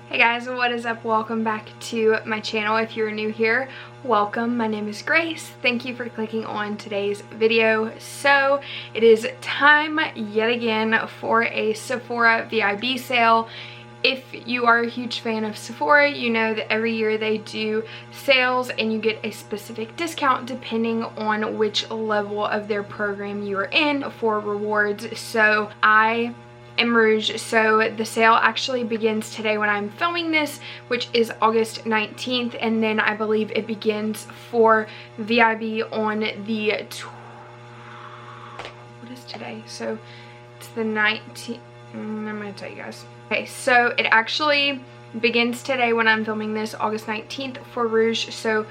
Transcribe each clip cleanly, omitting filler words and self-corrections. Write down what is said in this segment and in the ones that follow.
Hey guys, what is up? Welcome back to my channel. If you're new here, welcome. My name is Grace. Thank you for clicking on today's video. So it is time yet again for a Sephora VIB sale. If you are a huge fan of Sephora, you know that every year they do sales and you get a specific discount depending on which level of their program you are in for rewards. So I am Rouge, so the sale actually begins today when I'm filming this, which is August 19th, and then I believe it begins for VIB on the what is today? So it's the 19th. I'm gonna tell you guys. Okay, so it actually begins today when I'm filming this, August 19th for Rouge. So,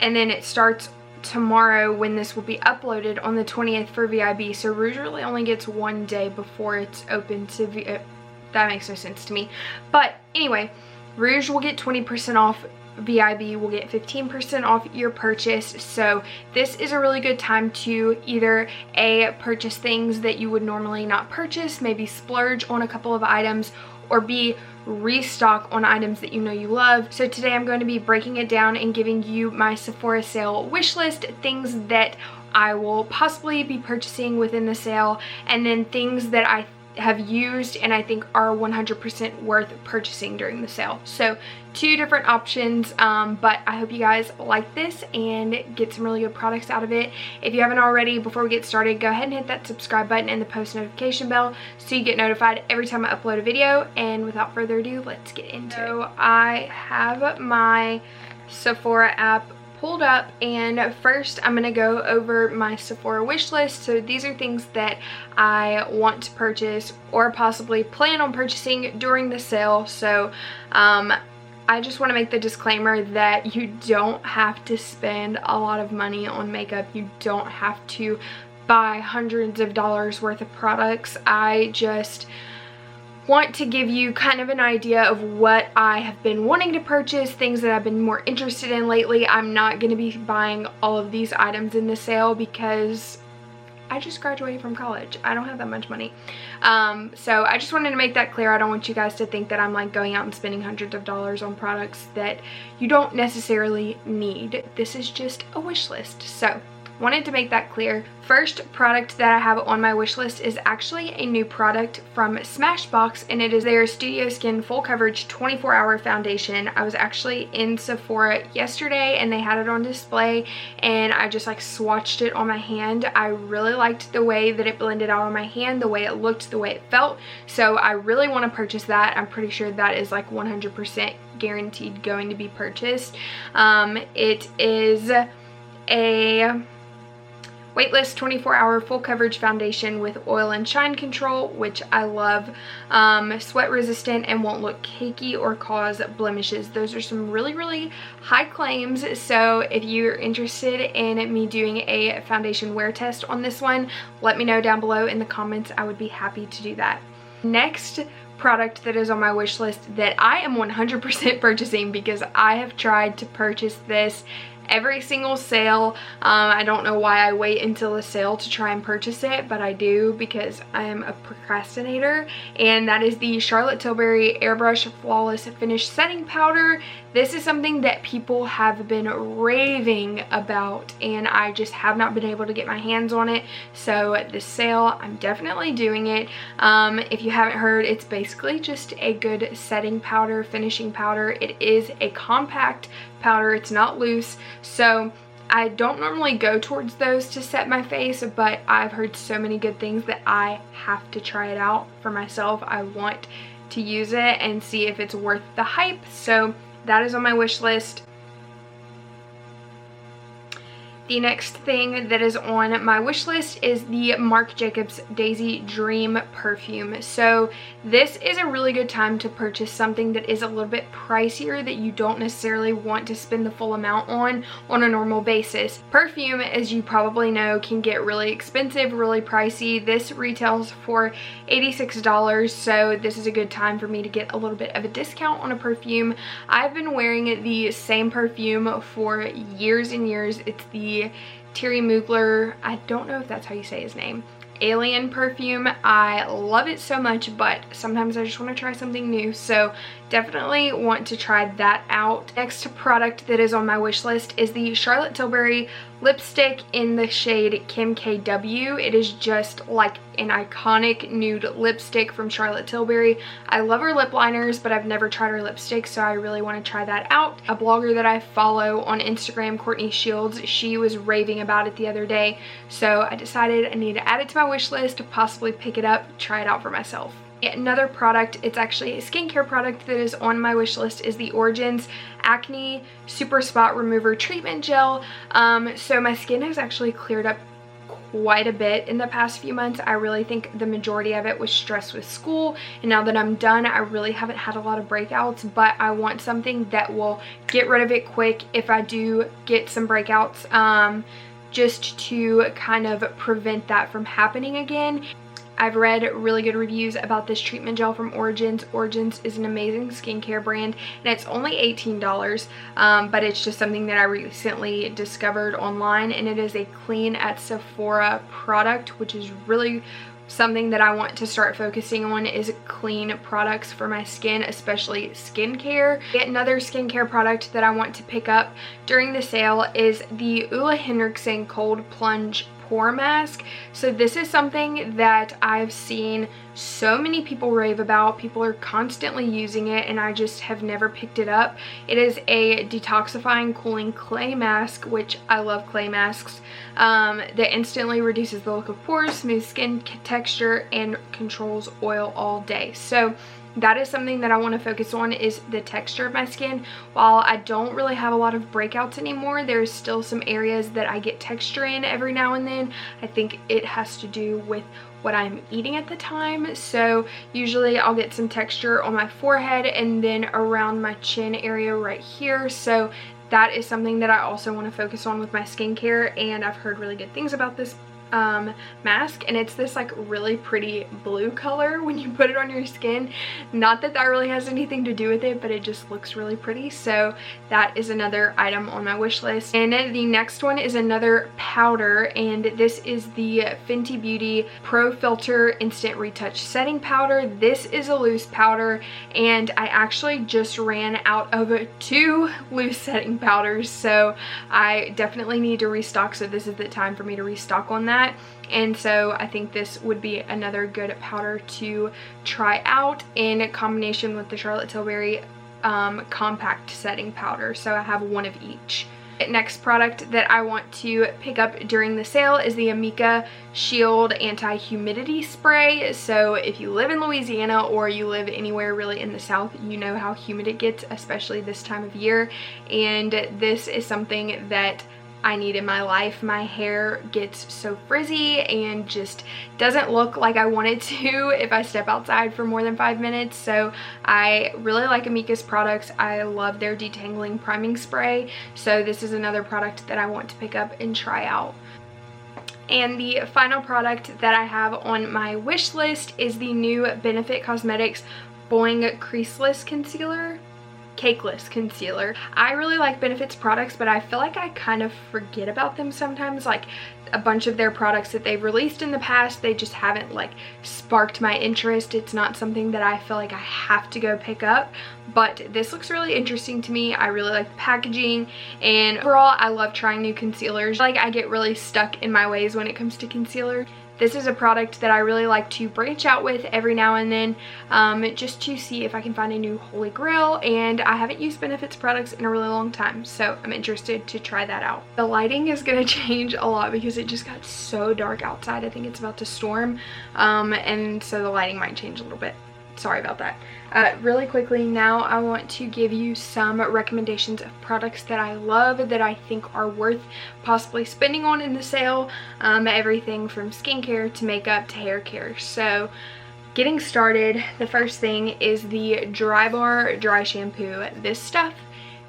and then it starts tomorrow when this will be uploaded on the 20th for VIB. So Rouge really only gets one day before it's open to that makes no sense to me. But anyway, Rouge will get 20% off. VIB will get 15% off your purchase. So this is a really good time to either A, purchase things that you would normally not purchase, maybe splurge on a couple of items, or B, restock on items that you know you love. So today I'm going to be breaking it down and giving you my Sephora sale wish list, things that I will possibly be purchasing within the sale, and then things that I have used and I think are 100% worth purchasing during the sale. So two different options, but I hope you guys like this and get some really good products out of it. If you haven't already, before we get started, go ahead and hit that subscribe button and the post notification bell so you get notified every time I upload a video. And without further ado, let's get into it. So I have my Sephora app pulled up, and first I'm gonna go over my Sephora wish list. So these are things that I want to purchase or possibly plan on purchasing during the sale. So I just want to make the disclaimer that you don't have to spend a lot of money on makeup. You don't have to buy hundreds of dollars worth of products. I just want to give you kind of an idea of what I have been wanting to purchase, things that I've been more interested in lately. I'm not going to be buying all of these items in the sale because I just graduated from college. I don't have that much money. So I just wanted to make that clear. I don't want you guys to think that I'm like going out and spending hundreds of dollars on products that you don't necessarily need. This is just a wish list. So wanted to make that clear. First product that I have on my wish list is actually a new product from Smashbox, and it is their Studio Skin Full Coverage 24-Hour Foundation. I was actually in Sephora yesterday and they had it on display, and I just like swatched it on my hand. I really liked the way that it blended out on my hand, the way it looked, the way it felt. So I really want to purchase that. I'm pretty sure that is like 100% guaranteed going to be purchased. It is a weightless 24-hour full coverage foundation with oil and shine control, which I love. Sweat resistant and won't look cakey or cause blemishes. Those are some really high claims. So if you're interested in me doing a foundation wear test on this one, let me know down below in the comments. I would be happy to do that. Next product that is on my wish list that I am 100% purchasing because I have tried to purchase this every single sale. I don't know why I wait until the sale to try and purchase it, but I do because I am a procrastinator, and that is the Charlotte Tilbury Airbrush Flawless Finish Setting Powder. This is something that people have been raving about, and I just have not been able to get my hands on it. So at this sale, I'm definitely doing it. If you haven't heard, it's basically just a good setting powder, finishing powder. It is a compact powder, it's not loose. So I don't normally go towards those to set my face, but I've heard so many good things that I have to try it out for myself. I want to use it and see if it's worth the hype. So that is on my wish list. The next thing that is on my wish list is the Marc Jacobs Daisy Dream perfume. So this is a really good time to purchase something that is a little bit pricier that you don't necessarily want to spend the full amount on a normal basis. Perfume, as you probably know, can get really expensive, really pricey. This retails for $86, so this is a good time for me to get a little bit of a discount on a perfume. I've been wearing the same perfume for years and years. It's the Thierry Mugler, I don't know if that's how you say his name, Alien perfume. I love it so much, but sometimes I just want to try something new. So definitely want to try that out. Next product that is on my wish list is the Charlotte Tilbury lipstick in the shade Kim KW. It is just like an iconic nude lipstick from Charlotte Tilbury. I love her lip liners, but I've never tried her lipstick, so I really want to try that out. A blogger that I follow on Instagram, Courtney Shields, she was raving about it the other day, so I decided I need to add it to my wish list, possibly pick it up, try it out for myself. Another product, it's actually a skincare product that is on my wish list, is the Origins Acne Super Spot Remover Treatment Gel. So my skin has actually cleared up quite a bit in the past few months. I really think the majority of it was stress with school, and now that I'm done, I really haven't had a lot of breakouts, but I want something that will get rid of it quick if I do get some breakouts, just to kind of prevent that from happening again. I've read really good reviews about this treatment gel from Origins. Origins is an amazing skincare brand, and it's only $18, but it's just something that I recently discovered online, and it is a clean at Sephora product, which is really something that I want to start focusing on, is clean products for my skin, especially skincare. Another skincare product that I want to pick up during the sale is the Henriksen Cold Plunge Pore Mask. So this is something that I've seen so many people rave about. People are constantly using it, and I just have never picked it up. It is a detoxifying cooling clay mask, which I love clay masks, that instantly reduces the look of pores, smooth skin texture, and controls oil all day. So that is something that I want to focus on, is the texture of my skin. While I don't really have a lot of breakouts anymore, there's still some areas that I get texture in every now and then. I think it has to do with what I'm eating at the time. So usually I'll get some texture on my forehead and then around my chin area right here. So that is something that I also want to focus on with my skincare, and I've heard really good things about this mask, and it's this like really pretty blue color when you put it on your skin. Not that that really has anything to do with it, but it just looks really pretty. So that is another item on my wish list. And the next one is another powder, and this is the Fenty Beauty Pro Filter Instant Retouch Setting Powder. This is a loose powder, and I actually just ran out of 2 loose setting powders, so I definitely need to restock. So this is the time for me to restock on that. And so I think this would be another good powder to try out in combination with the Charlotte Tilbury compact setting powder. So I have 1 of each. Next product that I want to pick up during the sale is the Amika Shield Anti-Humidity Spray. So if you live in Louisiana or you live anywhere really in the South, you know how humid it gets, especially this time of year. And this is something that I need in my life. My hair gets so frizzy and just doesn't look like I want it to if I step outside for more than 5 minutes. So I really like Amika's products. I love their detangling priming spray. So this is another product that I want to pick up and try out. And the final product that I have on my wish list is the new Benefit Cosmetics Boing Creaseless Concealer. Cakeless concealer. I really like Benefit's products, but I feel like I kind of forget about them sometimes. Like a bunch of their products that they've released in the past, they just haven't like sparked my interest. It's not something that I feel like I have to go pick up, but this looks really interesting to me. I really like the packaging, and overall I love trying new concealers. Like I get really stuck in my ways when it comes to concealer. This is a product that I really like to branch out with every now and then, just to see if I can find a new holy grail, and I haven't used Benefit's products in a really long time, so I'm interested to try that out. The lighting is going to change a lot because it just got so dark outside. I think it's about to storm, and so the lighting might change a little bit. Sorry about that. Really quickly now, I want to give you some recommendations of products that I love, that I think are worth possibly spending on in the sale. Everything from skincare to makeup to hair care. So getting started, the first thing is the Bar Dry Shampoo. This stuff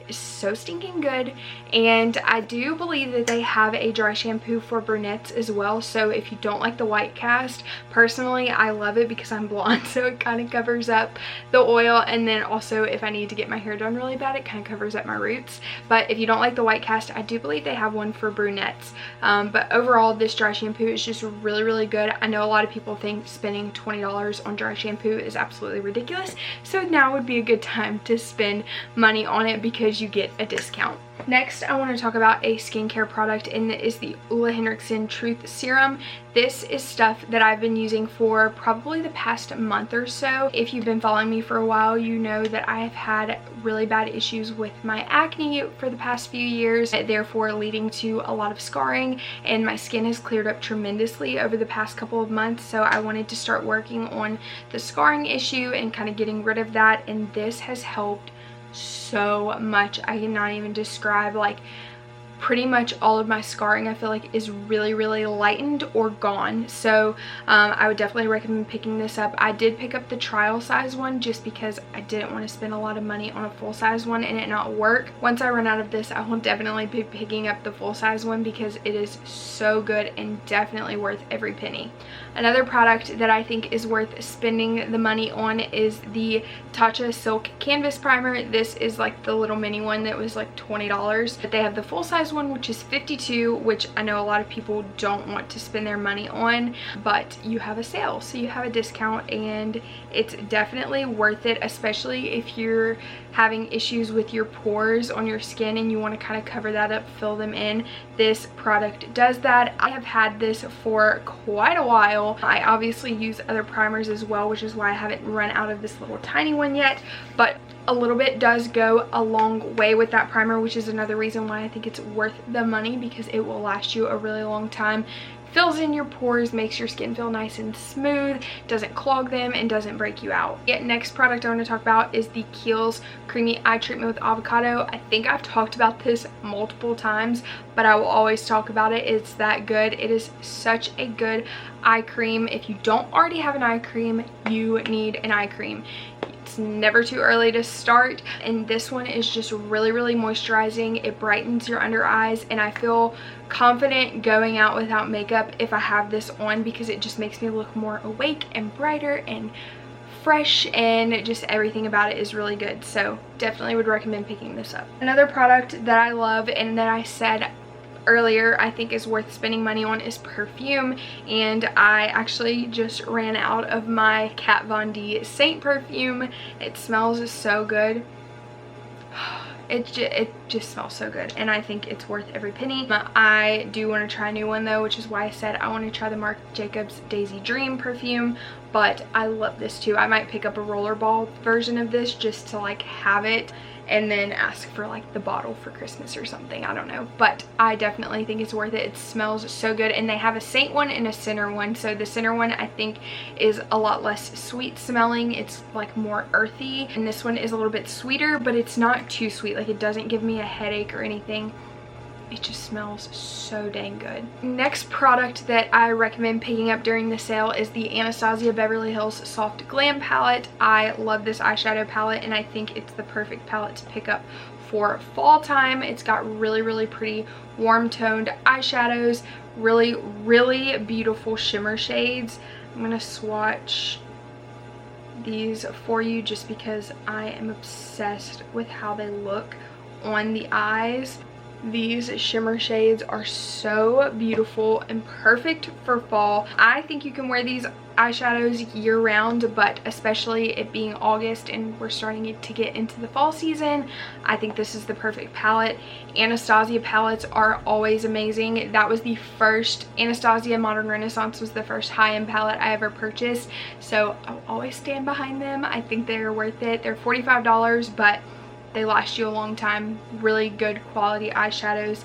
is so stinking good. And I do believe that they have a dry shampoo for brunettes as well, so if you don't like the white cast, personally I love it because I'm blonde, so it kind of covers up the oil, and then also if I need to get my hair done really bad, it kind of covers up my roots. But if you don't like the white cast, I do believe they have one for brunettes. But overall, this dry shampoo is just really good. I know a lot of people think spending $20 on dry shampoo is absolutely ridiculous, so now would be a good time to spend money on it because you get a discount. Next, I want to talk about a skincare product, and it is the Henriksen Truth Serum. This is stuff that I've been using for probably the past month or so. If you've been following me for a while, you know that I have had really bad issues with my acne for the past few years, therefore leading to a lot of scarring, and my skin has cleared up tremendously over the past couple of months. So I wanted to start working on the scarring issue and kind of getting rid of that, and this has helped so much. I cannot even describe. Like, pretty much all of my scarring I feel like is really lightened or gone. So I would definitely recommend picking this up. I did pick up the trial size one just because I didn't want to spend a lot of money on a full size one and it not work. Once I run out of this, I will definitely be picking up the full size one because it is so good and definitely worth every penny. Another product that I think is worth spending the money on is the Tatcha Silk Canvas Primer. This is like the little mini one that was like $20, but they have the full size one, which is $52, which I know a lot of people don't want to spend their money on, but you have a sale, so you have a discount, and it's definitely worth it, especially if you're having issues with your pores on your skin and you want to kind of cover that up, fill them in. This product does that. I have had this for quite a while. I obviously use other primers as well, which is why I haven't run out of this little tiny one yet, but a little bit does go a long way with that primer, which is another reason why I think it's worth the money, because it will last you a really long time. Fills in your pores, makes your skin feel nice and smooth, doesn't clog them, and doesn't break you out. The next product I want to talk about is the Kiehls Creamy Eye Treatment with Avocado. I think I've talked about this multiple times, but I will always talk about it. It's that good. It is such a good eye cream. If you don't already have an eye cream, you need an eye cream. It's never too early to start, and this one is just really moisturizing. It brightens your under eyes, and I feel confident going out without makeup if I have this on because it just makes me look more awake and brighter and fresh, and just everything about it is really good. So definitely would recommend picking this up. Another product that I love and that I said earlier I think is worth spending money on is perfume, and I actually just ran out of my Kat Von D Saint perfume. It smells so good. It just smells so good, and I think it's worth every penny. I do want to try a new one though, which is why I said I want to try the Marc Jacobs Daisy Dream perfume, but I love this too. I might pick up a rollerball version of this just to like have it and then ask for like the bottle for Christmas or something. I don't know, but I definitely think it's worth it. It smells so good, and they have a Saint one and a Center one. So the Center one I think is a lot less sweet smelling. It's like more earthy, and this one is a little bit sweeter, but it's not too sweet. Like, it doesn't give me a headache or anything. It just smells so dang good. Next product that I recommend picking up during the sale is the Anastasia Beverly Hills Soft Glam palette. I love this eyeshadow palette, and I think it's the perfect palette to pick up for fall time. It's got really pretty warm toned eyeshadows, really beautiful shimmer shades. I'm gonna swatch these for you just because I am obsessed with how they look on the eyes. These shimmer shades are so beautiful and perfect for fall. I think you can wear these eyeshadows year round, but especially it being August and we're starting to get into the fall season, I think this is the perfect palette. Anastasia palettes are always amazing. That was the first, Anastasia Modern Renaissance was the first high-end palette I ever purchased, so I'll always stand behind them. I think they're worth it. They're $45, but they last you a long time. Really good quality eyeshadows,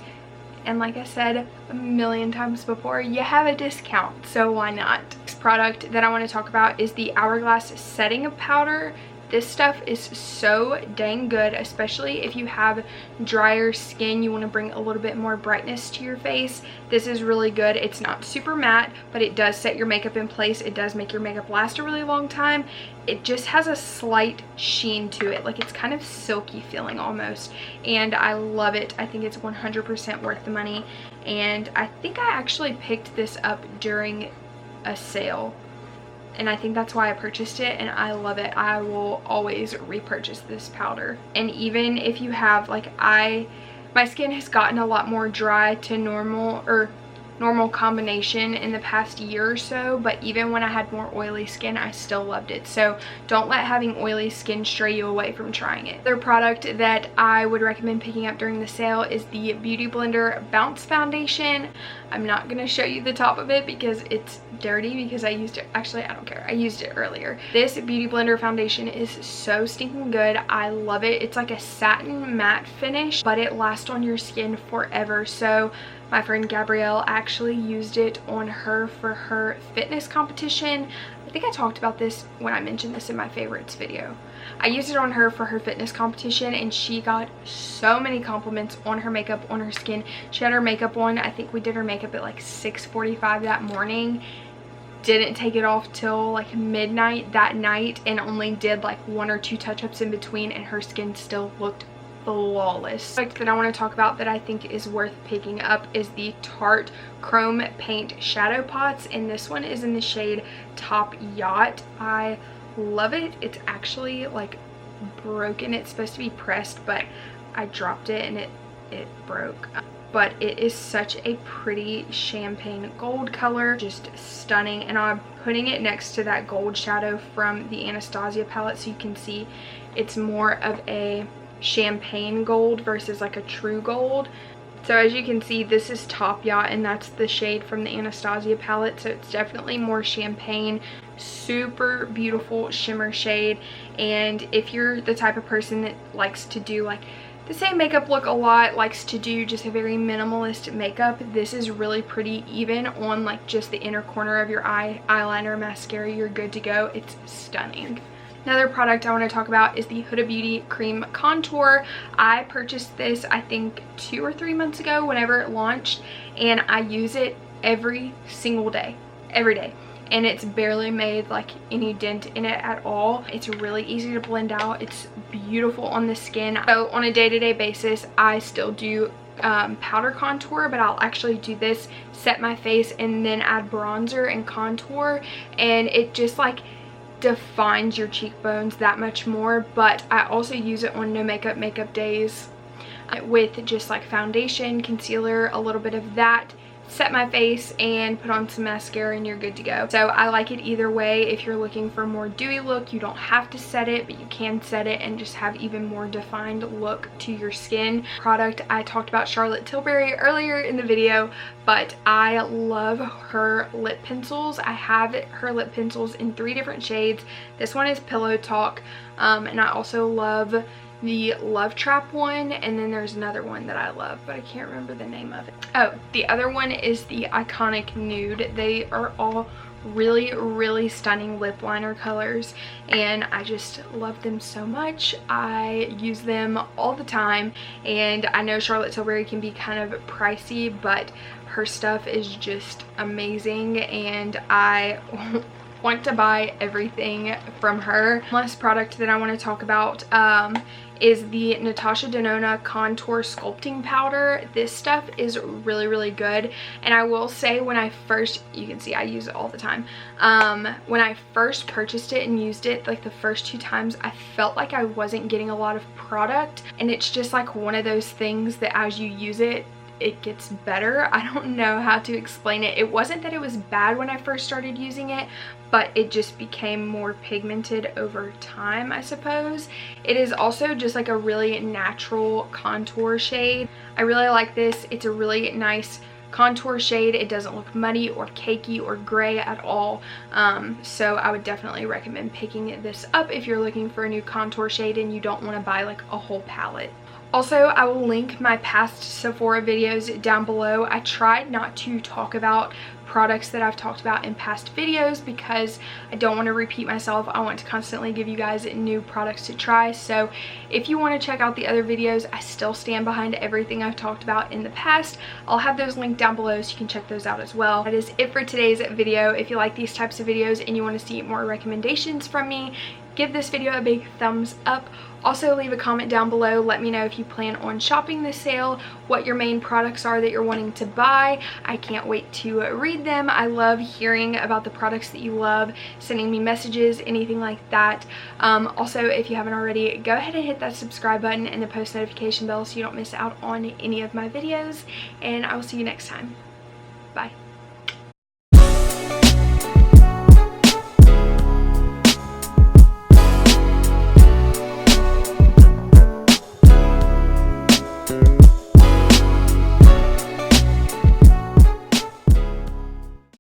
and like I said a million times before, you have a discount, so why not? Next product that I want to talk about is the Hourglass setting powder. this stuff is so dang good, especially if you have drier skin, you want to bring a little bit more brightness to your face. This is really good. It's not super matte, but it does set your makeup in place. It does make your makeup last a really long time. It just has a slight sheen to it, like it's kind of silky feeling almost, and I love it. I think it's 100% worth the money, and I think I actually picked this up during a sale, and I think that's why I purchased it, and I love it. I will always repurchase this powder. And even if you have, like, my skin has gotten a lot more dry to normal combination in the past year or so, but even when I had more oily skin, I still loved it. So don't let having oily skin stray you away from trying it. Another product that I would recommend picking up during the sale is the Beauty Blender Bounce Foundation. I'm not going to show you the top of it because it's dirty, because I used it, actually I don't care, I used it earlier. This Beauty Blender foundation is so stinking good. I love it. It's like a satin matte finish, but it lasts on your skin forever. So my friend Gabrielle actually used it on her for her fitness competition. I think I talked about this when I mentioned this in my favorites video. I used it on her for her fitness competition, and she got so many compliments on her makeup, on her skin. She had her makeup on, I think we did her makeup at like 6:45 that morning. Didn't take it off till like midnight that night, and only did like 1 or 2 touch-ups in between, and her skin still looked flawless. The product that I want to talk about that I think is worth picking up is the Tarte Chrome Paint Shadow Pots, and this one is in the shade Top Yacht. I love it. It's actually like broken. It's supposed to be pressed, but I dropped it and it broke. But it is such a pretty champagne gold color, just stunning. And I'm putting it next to that gold shadow from the Anastasia palette, so you can see it's more of a champagne gold versus like a true gold. So as you can see, this is Top Yacht, and that's the shade from the Anastasia palette, so it's definitely more champagne. Super beautiful shimmer shade. And if you're the type of person that likes to do like the same makeup look a lot, likes to do just a very minimalist makeup, this is really pretty. Even on like just the inner corner of your eye, eyeliner, mascara, you're good to go. It's stunning. Another product I want to talk about is the Huda Beauty Cream Contour. I purchased this I think 2 or 3 months ago whenever it launched, and I use it every single day, every day. And it's barely made like any dent in it at all. It's really easy to blend out. It's beautiful on the skin. So on a day-to-day basis, I still do powder contour, but I'll actually do this, set my face, and then add bronzer and contour, and it just like defines your cheekbones that much more. But I also use it on no makeup days with just like foundation, concealer, a little bit of that, set my face, and put on some mascara, and you're good to go. So I like it either way. If you're looking for a more dewy look, you don't have to set it, but you can set it and just have even more defined look to your skin. Product, I talked about Charlotte Tilbury earlier in the video, but I love her lip pencils. I have her lip pencils in 3 different shades. This one is Pillow Talk, and I also love the Love Trap one, and then there's another one that I love, but I can't remember the name of it. Oh, the other one is the Iconic Nude. They are all really stunning lip liner colors, and I just love them so much. I use them all the time, and I know Charlotte Tilbury can be kind of pricey, but her stuff is just amazing, and I want to buy everything from her. Last product that I want to talk about is the Natasha Denona Contour Sculpting Powder. This stuff is really good, and I will say, when I first, you can see I use it all the time, when I first purchased it and used it, like the first 2 times, I felt like I wasn't getting a lot of product, and it's just like one of those things that as you use it, it gets better. I don't know how to explain it. It wasn't that it was bad when I first started using it, but it just became more pigmented over time, I suppose. It is also just like a really natural contour shade. I really like this. It's a really nice contour shade. It doesn't look muddy or cakey or gray at all, so I would definitely recommend picking this up if you're looking for a new contour shade and you don't want to buy like a whole palette. Also, I will link my past Sephora videos down below. I tried not to talk about products that I've talked about in past videos because I don't want to repeat myself. I want to constantly give you guys new products to try. So if you want to check out the other videos, I still stand behind everything I've talked about in the past. I'll have those linked down below so you can check those out as well. That is it for today's video. If you like these types of videos and you want to see more recommendations from me, give this video a big thumbs up. Also, leave a comment down below. Let me know if you plan on shopping this sale, what your main products are that you're wanting to buy. I can't wait to read them. I love hearing about the products that you love, sending me messages, anything like that. Also, if you haven't already, go ahead and hit that subscribe button and the post notification bell so you don't miss out on any of my videos. And I will see you next time. Bye.